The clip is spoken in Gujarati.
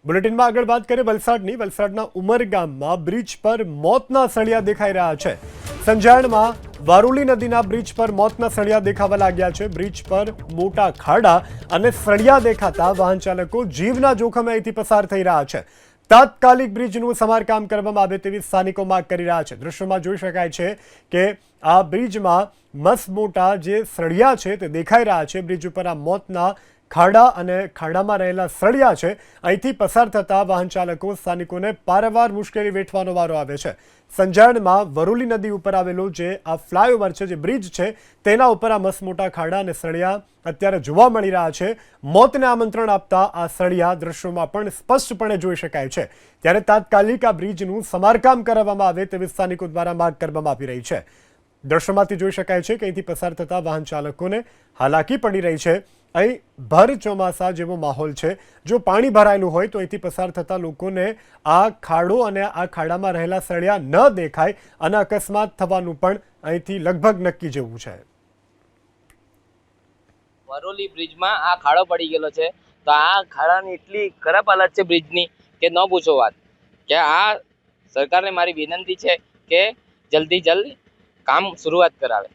બુલેટિનમાં આગળ વાત કરીએ વલસાડના ઉમરગામમાં બ્રિજ પર મોતના સળિયા દેખાઈ રહ્યા છે। સંજાણમાં વારોલી નદીના બ્રિજ પર મોતના સળિયા દેખાવા લાગ્યા છે। બ્રિજ પર મોટા ખાડા અને સળિયા દેખાતા વાહન ચાલકો જીવના જોખમે અહીંથી પસાર થઈ રહ્યા છે। તાત્કાલિક બ્રિજનું સમારકામ કરવામાં આવે તેવી સ્થાનિકો માંગ કરી રહ્યા છે। દ્રશ્યોમાં જોઈ શકાય છે કે આ બ્રિજમાં મસ્ત મોટા જે સળિયા છે તે દેખાઈ રહ્યા છે। બ્રિજ ઉપર આ મોતના ખાડા અને ખાડામાં રહેલા સળિયા છે। અહીંથી પસાર થતા વાહન ચાલકો સ્થાનિકોને પારાવાર મુશ્કેલી વેઠવાનો વારો આવે છે। સંજાણમાં વરોલી નદી ઉપર આવેલો જે આ ફ્લાયઓવર છે, જે બ્રિજ છે, તેના ઉપર આ મસ્ત મોટા ખાડા અને સળિયા અત્યારે જોવા મળી રહ્યા છે। મોતને આમંત્રણ આપતા આ સળિયા દ્રશ્યોમાં પણ સ્પષ્ટપણે જોઈ શકાય છે। ત્યારે તાત્કાલિક આ બ્રિજનું સમારકામ કરાવવામાં આવે તેવી સ્થાનિકો દ્વારા માંગ કરવામાં આવી રહી છે। દ્રશ્યોમાંથી જોઈ શકાય છે કે અહીંથી પસાર થતા વાહન ચાલકોને હાલાકી પડી રહી છે। અહીં ભર ચોમાસા જેવો માહોલ છે। જો પાણી ભરાયેલું હોય તો અહીંથી પસાર થતા લોકોને આ ખાડો અને આ ખાડામાં રહેલા સળિયા ન દેખાય અને અકસ્માત થવાનું પણ અહીંથી લગભગ નક્કી જેવું છે। વરોલી બ્રિજમાં આ ખાડો પડી ગયેલો છે, તો આ ખાડાની એટલી ખરાબ હાલત છે બ્રિજની કે ન પૂછો વાત। કે આ સરકારને મારી વિનંતી છે કે જલ્દી કામ શરૂઆત કરાવે।